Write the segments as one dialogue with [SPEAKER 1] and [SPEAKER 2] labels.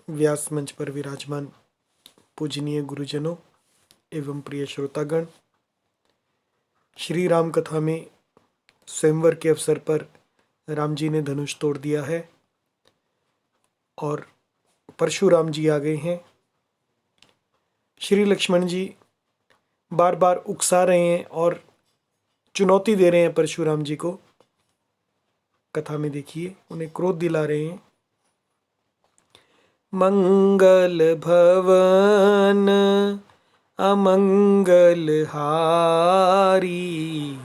[SPEAKER 1] व्यास मंच पर विराजमान पूजनीय गुरुजनों एवं प्रिय श्रोतागण, श्री राम कथा में स्वयंवर के अवसर पर राम जी ने धनुष तोड़ दिया है और परशुराम जी आ गए हैं। श्री लक्ष्मण जी बार बार उकसा रहे हैं और चुनौती दे रहे हैं परशुराम जी को। कथा में देखिए, उन्हें क्रोध दिला रहे हैं। मंगल भवन अमंगल हारी,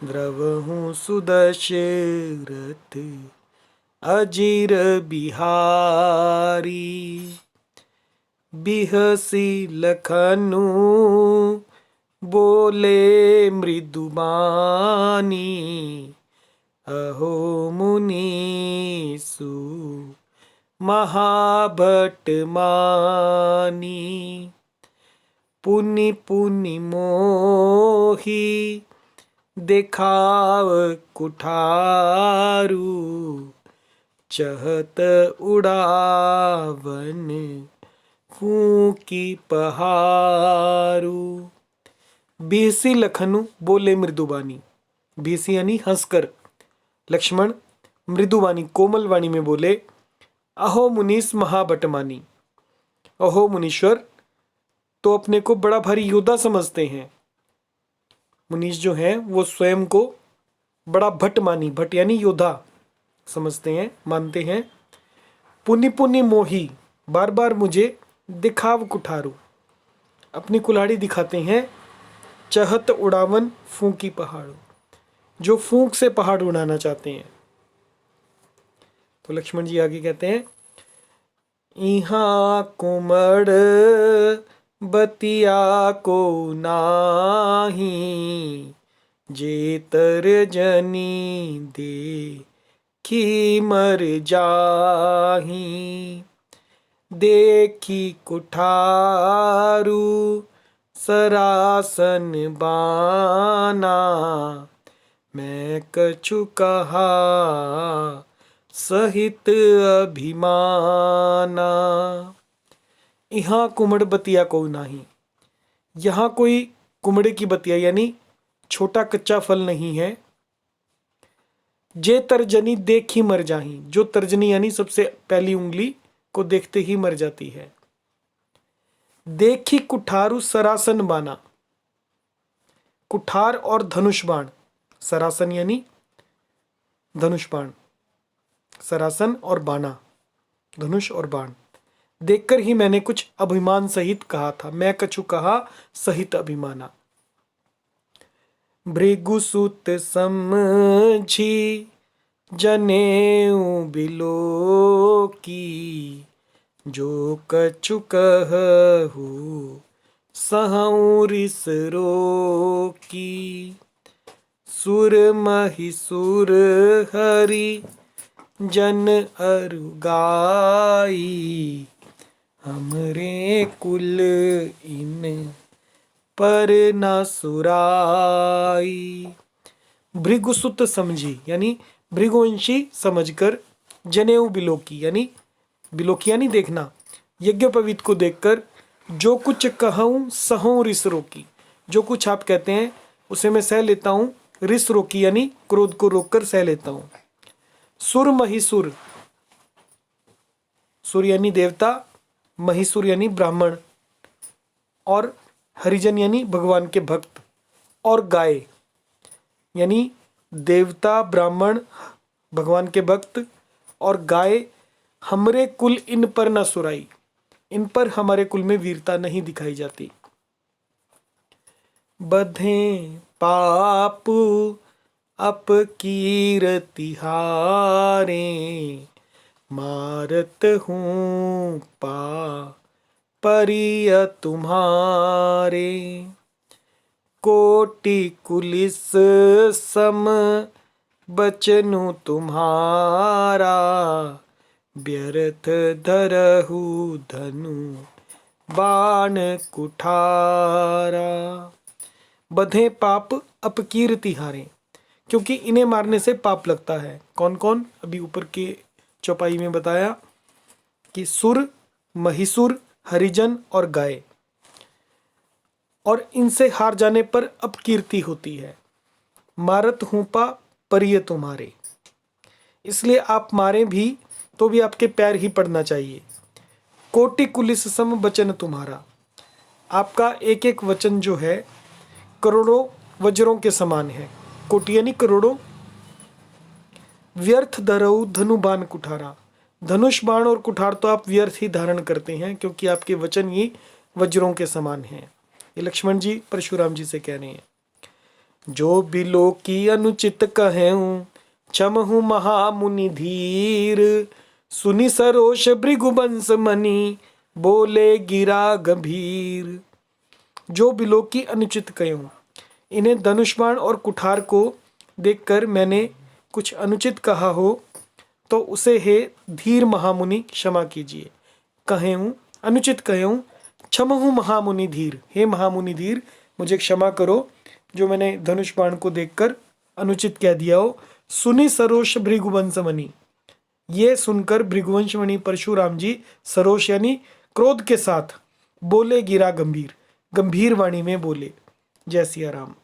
[SPEAKER 1] द्रवहु सुदशरथ अजिर बिहारी। बिहसी लखनु बोले मृदुबानी, अहो मुनीसु महाभट मानी। पुनि पुनि मोही देखाव कुठारू, चहत उड़ावन फूकी पहारू। बिहसी लखनु बोले मृदुबानी। बिहसी यानी हंसकर लक्ष्मण मृदुवाणी कोमल वाणी में बोले, अहो मुनीस महाबटमानी। अहो मुनीश्वर, तो अपने को बड़ा भारी योद्धा समझते हैं। मुनीश जो हैं वो स्वयं को बड़ा भट मानी, भट यानी योद्धा समझते हैं, मानते हैं। पुनि पुनि मोही, बार बार मुझे दिखाव कुठारू, अपनी कुल्हाड़ी दिखाते हैं। चहत उड़ावन फूंकी पहाड़ों, जो फूंक से पहाड़ उड़ाना चाहते हैं। तो लक्ष्मण जी आगे कहते हैं, इहाँ कुमड़ बतिया को नाही, जेतर जनी देखी मर जाही। देखी कुठारू सरासन बाना, मैं कछु कहा सहित अभिमाना। यहाँ कुमड़ बतिया को नाही, यहाँ कोई कुमड़े की बतिया यानी छोटा कच्चा फल नहीं है। जे तर्जनी देख ही मर जाही, जो तर्जनी यानी सबसे पहली उंगली को देखते ही मर जाती है। देखी कुठारू सरासन बाना, कुठार और धनुष बाण, सरासन यानी धनुष बाण, सरासन और बाना, धनुष और बाण देखकर ही मैंने कुछ अभिमान सहित कहा था। मैं कछु कहा सहित अभिमाना। भृगुसुत समझी जनेऊ बिलो की, जो कछु कहू सहऊ रिस रोकी। सुर महिसुर हरि जन अरुगाई, हमरे कुल इन पर न सुराई। भृगुसुत समझी यानी भृगुवंशी समझकर, जनेऊ बिलोकी यानी बिलोकी यानी देखना, यज्ञोपवीत को देखकर, जो कुछ कहूँ सहूँ रिस रोकी, जो कुछ आप कहते हैं उसे मैं सह लेता हूँ। रिस रोकी यानी क्रोध को रोककर सह लेता हूँ। सुर महिसुर, सुर यानी देवता, महिसुर यानी ब्राह्मण, और हरिजन यानी भगवान के भक्त, और गाय यानी देवता, ब्राह्मण, भगवान के भक्त और गाय। हमरे कुल इन पर न सुराई, इन पर हमारे कुल में वीरता नहीं दिखाई जाती। बधे पाप अपकीर्ति हारे, मारत हूँ पा परिय तुम्हारे। कोटि कुलिस सम बचनु तुम्हारा, व्यर्थ धरहु धनु बाण कुठारा। बधे पाप अपकीर्ति हारे, क्योंकि इन्हें मारने से पाप लगता है। कौन कौन? अभी ऊपर के चौपाई में बताया कि सुर महिषुर, हरिजन और गाय, और इनसे हार जाने पर अपकीर्ति होती है। मारत हूँ पा परिये तुम्हारे, इसलिए आप मारे भी तो भी आपके पैर ही पड़ना चाहिए। कोटि कुलिस सम वचन तुम्हारा, आपका एक एक वचन जो है करोड़ों वज्रों के समान है। कोटि यानी करोड़ों। व्यर्थ धरऊ धनुबान कुठारा, धनुष बाण और कुठार तो आप व्यर्थ ही धारण करते हैं, क्योंकि आपके वचन ही वज्रों के समान हैं। ये लक्ष्मण जी परशुराम जी से कह रहे हैं। जो बिलो की अनुचित कहूँ, क्षमहु महामुनि धीर, सुनि सरोष भृगुवंश मणि, बोले गिरा गंभीर। जो बिलो की अनुचित कहूँ, इन्हें धनुष बाण और कुठार को देखकर मैंने कुछ अनुचित कहा हो तो उसे हे धीर महामुनि क्षमा कीजिए। कहूँ अनुचित कहूँ, क्षमहु महामुनि धीर, हे महामुनि धीर मुझे क्षमा करो जो मैंने धनुष बाण को देखकर अनुचित कह दिया हो। सुनि सरोष भृगुवंश मणि, ये सुनकर भृगुवंश मणि परशुराम जी सरोष यानी क्रोध के साथ बोले गिरा गंभीर, गंभीर वाणी में बोले। जय सिया राम।